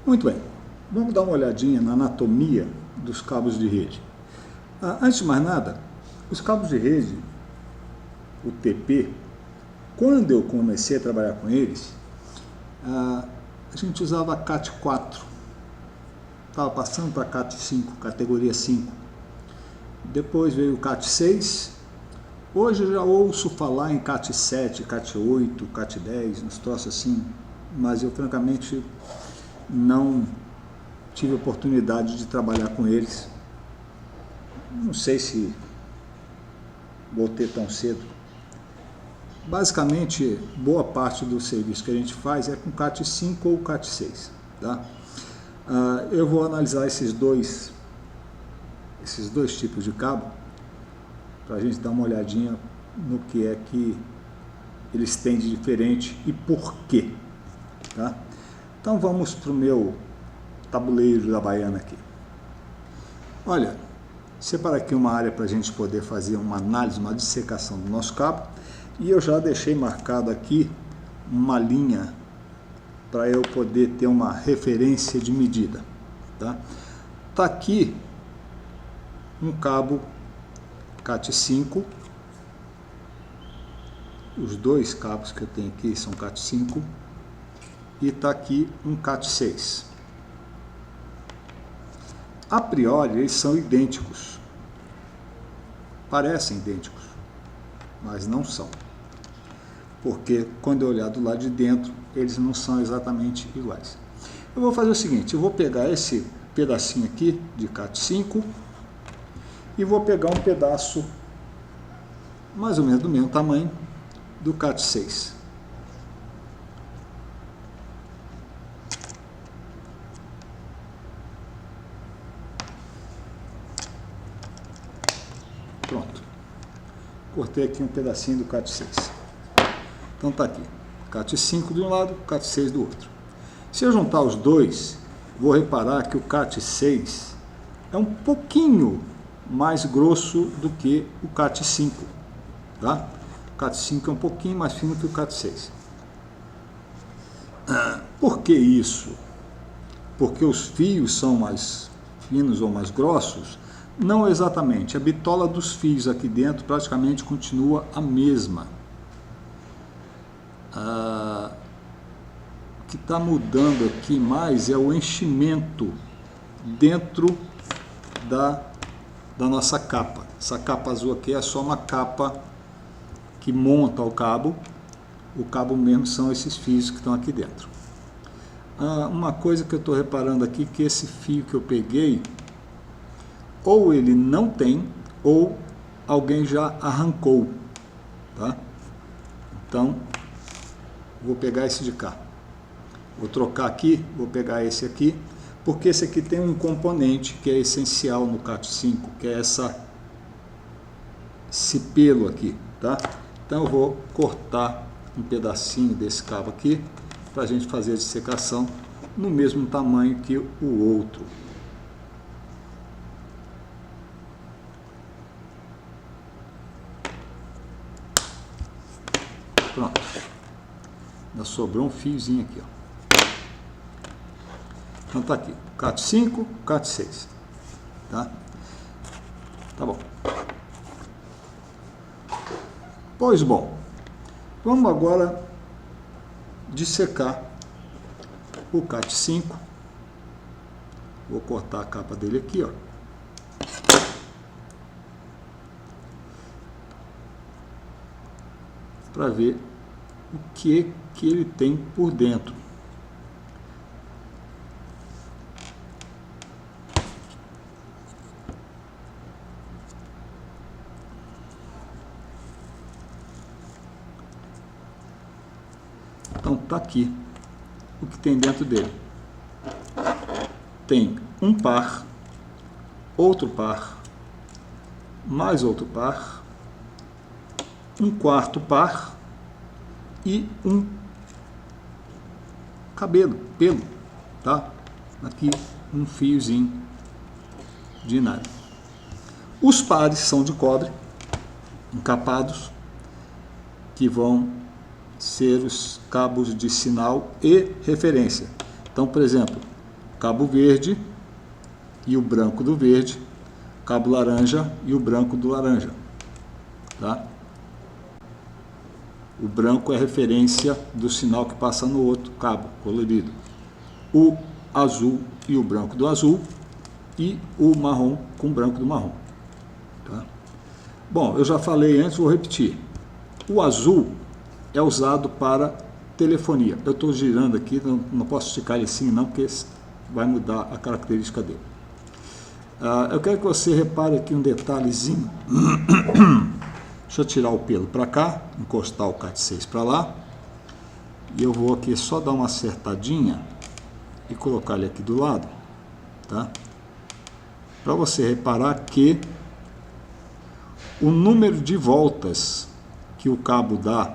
Muito bem, vamos dar uma olhadinha na anatomia dos cabos de rede. Antes de mais nada, os cabos de rede, o TP, quando eu comecei a trabalhar com eles, a gente usava CAT 4, estava passando para CAT 5, categoria 5. Depois veio o CAT 6, hoje eu já ouço falar em CAT 7, CAT 8, CAT 10, uns troços assim, mas eu francamente não tive oportunidade de trabalhar com eles. Não sei se vou ter tão cedo. Basicamente, boa parte do serviço que a gente faz é com CAT 5 ou CAT 6. Tá? Eu vou analisar esses dois tipos de cabo para a gente dar uma olhadinha no que é que eles têm de diferente e por quê. Tá? Então vamos para o meu tabuleiro da baiana aqui. Olha, separa aqui uma área para a gente poder fazer uma análise, uma dissecação do nosso cabo, e eu já deixei marcado aqui uma linha para eu poder ter uma referência de medida. Tá aqui um cabo CAT 5, os dois cabos que eu tenho aqui são CAT 5, e está aqui um CAT 6. A priori eles são idênticos, parecem idênticos, mas não são, porque quando eu olhar do lado de dentro eles não são exatamente iguais. Eu vou fazer o seguinte, eu vou pegar esse pedacinho aqui de CAT 5 e vou pegar um pedaço mais ou menos do mesmo tamanho do CAT 6. Pronto. Cortei aqui um pedacinho do CAT 6. Então tá aqui. CAT 5 de um lado, CAT 6 do outro. Se eu juntar os dois, vou reparar que o CAT 6 é um pouquinho mais grosso do que o CAT 5. Tá? O CAT 5 é um pouquinho mais fino que o CAT 6. Por que isso? Porque os fios são mais finos ou mais grossos? Não exatamente, a bitola dos fios aqui dentro praticamente continua a mesma. O que está mudando aqui mais é o enchimento dentro da nossa capa. Essa capa azul aqui é só uma capa que monta o cabo mesmo são esses fios que estão aqui dentro. Uma coisa que eu estou reparando aqui, que esse fio que eu peguei, ou ele não tem, ou alguém já arrancou, tá? Então, vou pegar esse de cá. Vou trocar aqui, vou pegar esse aqui, porque esse aqui tem um componente que é essencial no CAT 5, que é esse pelo aqui, tá? Então eu vou cortar um pedacinho desse cabo aqui, para a gente fazer a dissecação no mesmo tamanho que o outro. Pronto. Ainda sobrou um fiozinho aqui, ó. Então tá aqui, CAT 5, CAT 6. Tá? Tá bom. Pois bom, vamos agora dissecar o CAT 5. Vou cortar a capa dele aqui, ó. Para ver o que ele tem por dentro. Então tá aqui o que tem dentro dele. Tem um par, outro par, mais outro par, um quarto par e um pelo, tá? Aqui um fiozinho de nylon. Os pares são de cobre, encapados, que vão ser os cabos de sinal e referência. Então, por exemplo, cabo verde e o branco do verde, cabo laranja e o branco do laranja, tá? O branco é referência do sinal que passa no outro cabo colorido. O azul e o branco do azul e o marrom com o branco do marrom, tá? Bom, eu já falei antes, vou repetir. O azul é usado para telefonia. Eu estou girando aqui, não posso esticar ele assim não, porque vai mudar a característica dele. Eu quero que você repare aqui um detalhezinho. Deixa eu tirar o pelo para cá, encostar o CAT6 para lá. E eu vou aqui só dar uma acertadinha e colocar ele aqui do lado, tá? Para você reparar que o número de voltas que o cabo dá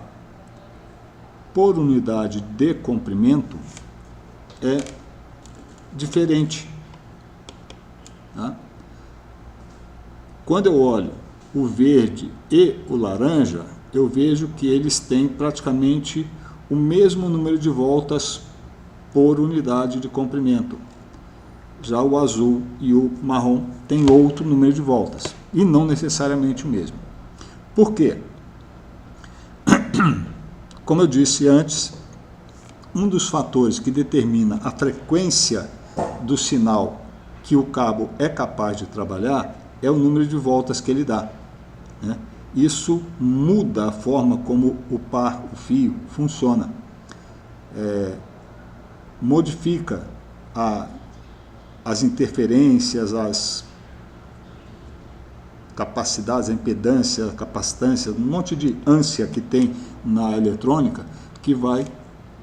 por unidade de comprimento é diferente, tá? Quando eu olho o verde e o laranja, eu vejo que eles têm praticamente o mesmo número de voltas por unidade de comprimento. Já o azul e o marrom têm outro número de voltas, e não necessariamente o mesmo. Por quê? Como eu disse antes, um dos fatores que determina a frequência do sinal que o cabo é capaz de trabalhar é o número de voltas que ele dá, né? Isso muda a forma como o fio funciona, modifica as interferências, as capacidades, a impedância, a capacitância, um monte de ânsia que tem na eletrônica, que vai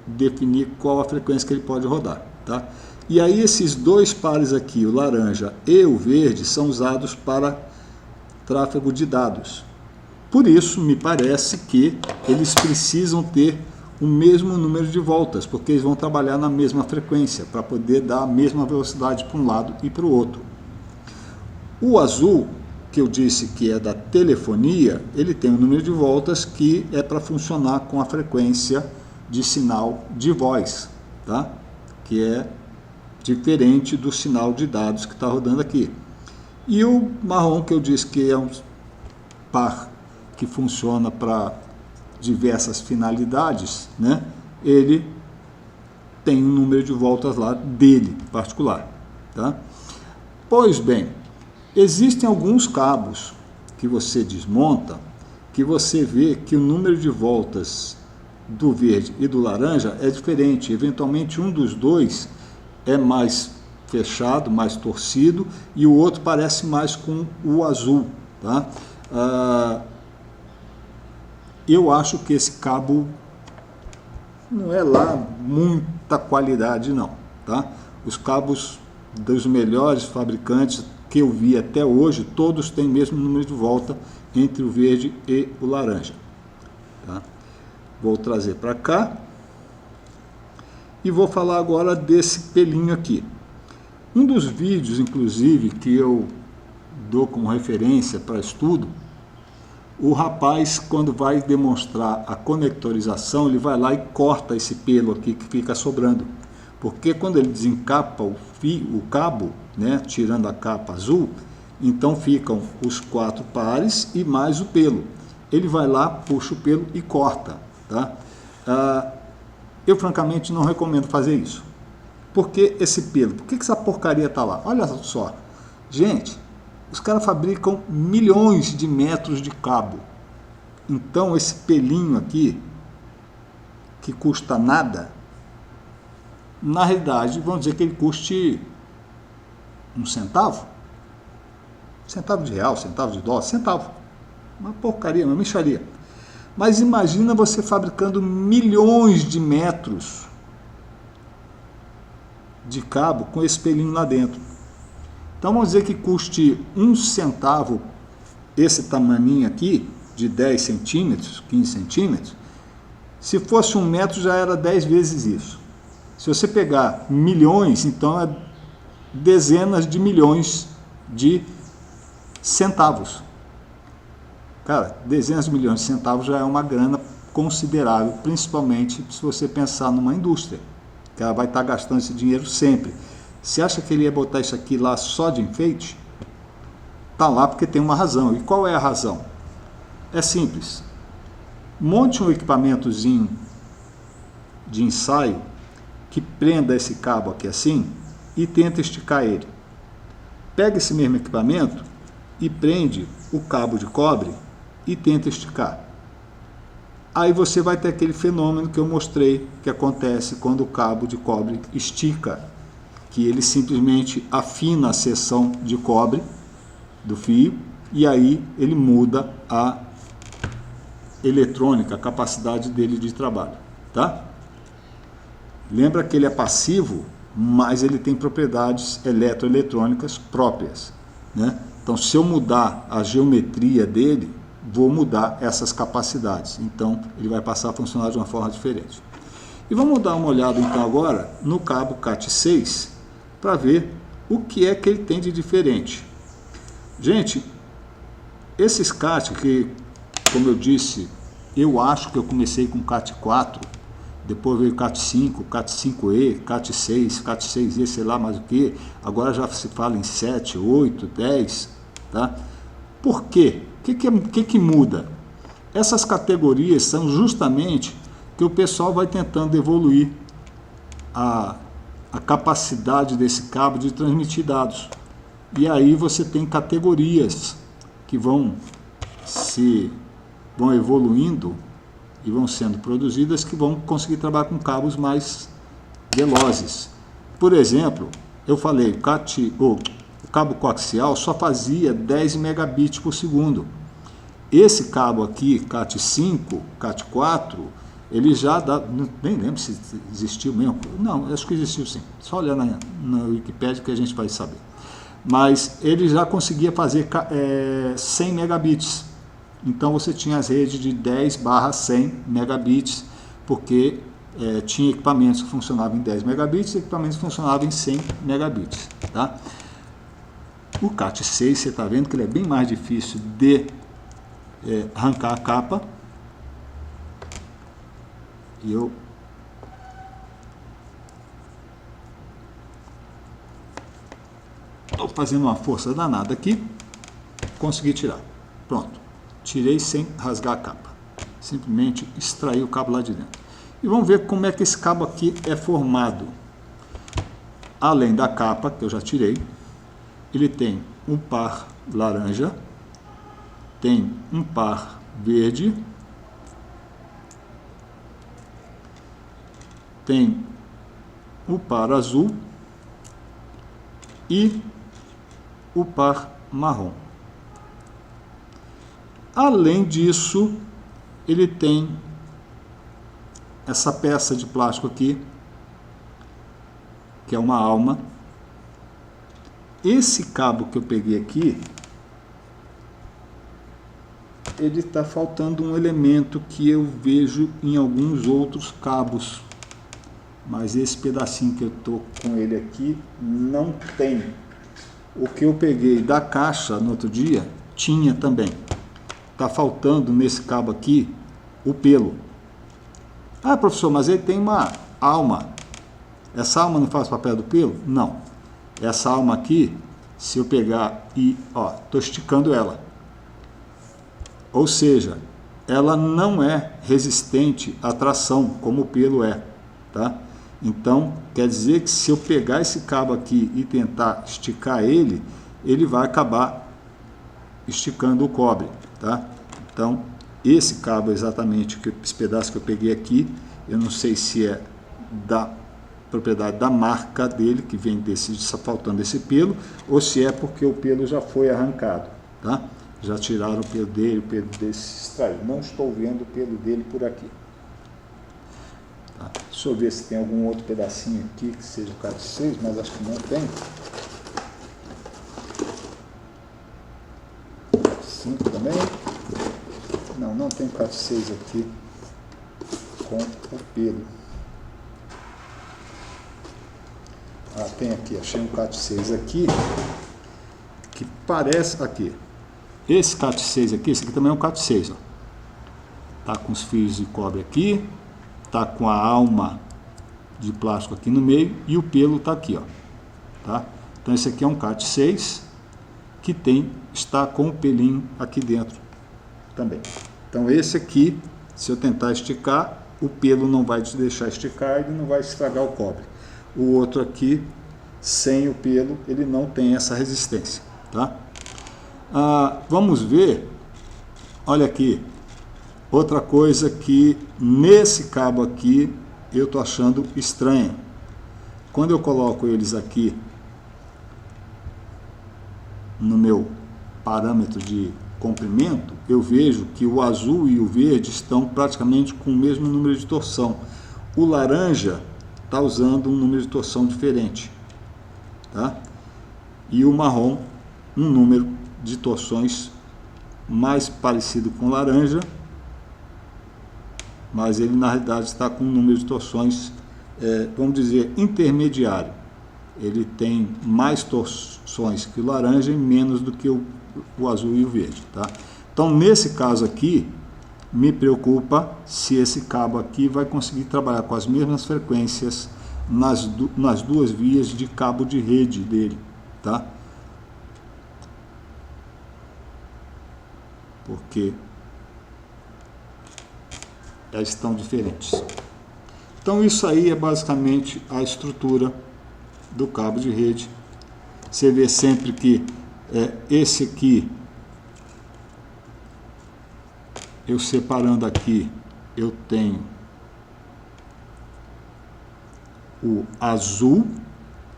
definir qual a frequência que ele pode rodar, tá? E aí esses dois pares aqui, o laranja e o verde, são usados para tráfego de dados. Por isso, me parece que eles precisam ter o mesmo número de voltas, porque eles vão trabalhar na mesma frequência, para poder dar a mesma velocidade para um lado e para o outro. O azul, que eu disse que é da telefonia, ele tem um número de voltas que é para funcionar com a frequência de sinal de voz, tá? Que é diferente do sinal de dados que está rodando aqui. E o marrom, que eu disse que é um par que funciona para diversas finalidades, né? Ele tem um número de voltas lá dele, particular, tá? Pois bem, existem alguns cabos que você desmonta, que você vê que o número de voltas do verde e do laranja é diferente. Eventualmente um dos dois é mais fechado, mais torcido, e o outro parece mais com o azul, tá? Eu acho que esse cabo não é lá muita qualidade não, tá? Os cabos dos melhores fabricantes que eu vi até hoje, todos têm o mesmo número de volta entre o verde e o laranja, tá? Vou trazer para cá e vou falar agora desse pelinho aqui. Um dos vídeos, inclusive, que eu dou como referência para estudo, o rapaz, quando vai demonstrar a conectorização, ele vai lá e corta esse pelo aqui que fica sobrando. Porque quando ele desencapa o cabo, né, tirando a capa azul, então ficam os 4 pares e mais o pelo. Ele vai lá, puxa o pelo e corta, tá? Eu francamente não recomendo fazer isso. Por que esse pelo? Por que essa porcaria está lá? Olha só, gente, os caras fabricam milhões de metros de cabo. Então esse pelinho aqui, que custa nada, na realidade, vamos dizer que ele custe um centavo de real, centavo de dólar, centavo. Uma porcaria, uma mixaria. Mas imagina você fabricando milhões de metros de cabo com esse pelinho lá dentro. Então vamos dizer que custe um centavo esse tamaninho aqui, de 10 centímetros, 15 centímetros. Se fosse 1 metro já era 10 vezes isso. Se você pegar milhões, então é dezenas de milhões de centavos. Cara, dezenas de milhões de centavos já é uma grana considerável, principalmente se você pensar numa indústria, que ela vai estar gastando esse dinheiro sempre. Você acha que ele ia botar isso aqui lá só de enfeite? Tá lá porque tem uma razão. E qual é a razão? É simples. Monte um equipamentozinho de ensaio que prenda esse cabo aqui assim e tenta esticar ele. Pega esse mesmo equipamento e prende o cabo de cobre e tenta esticar. Aí você vai ter aquele fenômeno que eu mostrei que acontece quando o cabo de cobre estica, que ele simplesmente afina a seção de cobre do fio e aí ele muda a eletrônica, a capacidade dele de trabalho, tá? Lembra que ele é passivo, mas ele tem propriedades eletroeletrônicas próprias, né? Então, se eu mudar a geometria dele, vou mudar essas capacidades. Então, ele vai passar a funcionar de uma forma diferente. E vamos dar uma olhada, então, agora no cabo CAT6 para ver o que é que ele tem de diferente. Gente, esses CAT que, como eu disse, eu acho que eu comecei com CAT4, depois veio CAT5, CAT5E, CAT6, CAT6E, sei lá mais o que, agora já se fala em 7, 8, 10, tá? Por quê? O que muda? Essas categorias são justamente que o pessoal vai tentando evoluir a capacidade desse cabo de transmitir dados. E aí você tem categorias que vão evoluindo e vão sendo produzidas que vão conseguir trabalhar com cabos mais velozes. Por exemplo, eu falei, o cabo coaxial só fazia 10 megabits por segundo. Esse cabo aqui, CAT5, CAT4, ele já dá, nem lembro se existiu mesmo, não, acho que existiu sim, só olhar na Wikipedia que a gente vai saber. Mas ele já conseguia fazer 100 megabits. Então você tinha as redes de 10/100 megabits, porque tinha equipamentos que funcionavam em 10 megabits e equipamentos que funcionavam em 100 megabits. Tá? O CAT6, você está vendo que ele é bem mais difícil de arrancar a capa. E eu estou fazendo uma força danada aqui, consegui tirar. Pronto, tirei sem rasgar a capa. Simplesmente extraí o cabo lá de dentro. E vamos ver como é que esse cabo aqui é formado. Além da capa, que eu já tirei, ele tem um par laranja, tem um par verde, tem o par azul e o par marrom. Além disso, ele tem essa peça de plástico aqui, que é uma alma. Esse cabo que eu peguei aqui, ele está faltando um elemento que eu vejo em alguns outros cabos. Mas esse pedacinho que eu estou com ele aqui não tem. O que eu peguei da caixa no outro dia tinha também. Está faltando nesse cabo aqui o pelo. Ah, professor, mas ele tem uma alma. Essa alma não faz papel do pelo? Não. Essa alma aqui, se eu pegar e, estou esticando ela. Ou seja, ela não é resistente à tração, como o pelo é, tá? Então, quer dizer que se eu pegar esse cabo aqui e tentar esticar ele, ele vai acabar esticando o cobre, tá? Então, esse cabo exatamente, esse pedaço que eu peguei aqui, eu não sei se é da propriedade da marca dele, que vem faltando esse pelo, ou se é porque o pelo já foi arrancado, tá? Já tiraram o pelo dele, o pelo dele se extraiu. Não estou vendo o pelo dele por aqui. Tá. Deixa eu ver se tem algum outro pedacinho aqui que seja o CAT6, mas acho que não tem. 5 também. Não tem CAT6 aqui com o pelo. Ah, tem aqui, achei um CAT6 aqui, que parece aqui. Esse CAT6 aqui, esse aqui também é um CAT6, ó. Tá com os fios de cobre aqui, tá com a alma de plástico aqui no meio e o pelo tá aqui, ó. tá? Então esse aqui é um CAT6 que está com o pelinho aqui dentro também. Então esse aqui, se eu tentar esticar, o pelo não vai te deixar esticar, ele não vai estragar o cobre. O outro aqui, sem o pelo, ele não tem essa resistência, tá? Vamos ver, olha aqui, outra coisa que nesse cabo aqui eu estou achando estranho. Quando eu coloco eles aqui no meu parâmetro de comprimento, eu vejo que o azul e o verde estão praticamente com o mesmo número de torção. O laranja está usando um número de torção diferente, tá? E o marrom, um número de torções mais parecido com o laranja, mas ele na realidade está com um número de torções, vamos dizer, intermediário. Ele tem mais torções que o laranja e menos do que o azul e o verde, tá? Então nesse caso aqui, me preocupa se esse cabo aqui vai conseguir trabalhar com as mesmas frequências nas duas vias de cabo de rede dele, tá? Porque elas estão diferentes. Então isso aí é basicamente a estrutura do cabo de rede. Você vê sempre que esse aqui, eu separando aqui, eu tenho o azul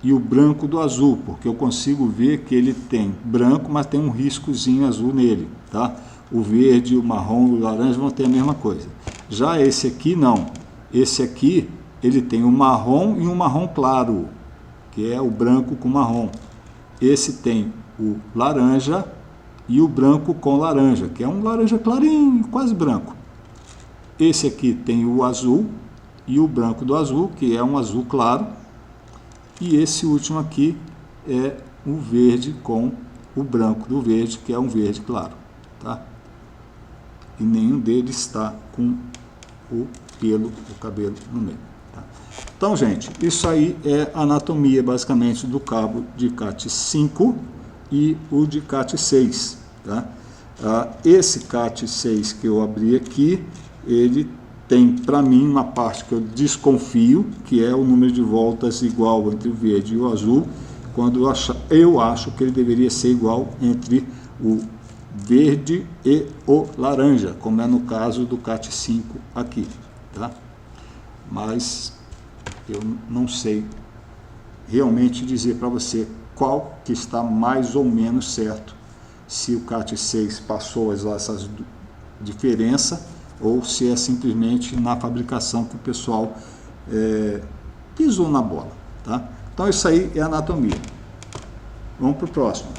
e o branco do azul, porque eu consigo ver que ele tem branco, mas tem um riscozinho azul nele, tá? O verde, o marrom e o laranja vão ter a mesma coisa. Já esse aqui não. Esse aqui, ele tem o marrom e um marrom claro, que é o branco com marrom. Esse tem o laranja e o branco com laranja, que é um laranja clarinho, quase branco. Esse aqui tem o azul e o branco do azul, que é um azul claro. E esse último aqui é o verde com o branco do verde, que é um verde claro, tá? E nenhum deles está com o pelo, o cabelo no meio, tá? Então, gente, isso aí é a anatomia, basicamente, do cabo de CAT5 e o de CAT6, tá? Esse CAT6 que eu abri aqui, ele tem, para mim, uma parte que eu desconfio, que é o número de voltas igual entre o verde e o azul, quando eu acho que ele deveria ser igual entre o verde e o laranja, como é no caso do CAT5 aqui, tá? Mas eu não sei realmente dizer para você qual que está mais ou menos certo, se o CAT6 passou essa diferença ou se é simplesmente na fabricação que o pessoal pisou na bola, tá? Então isso aí é anatomia. Vamos para o próximo.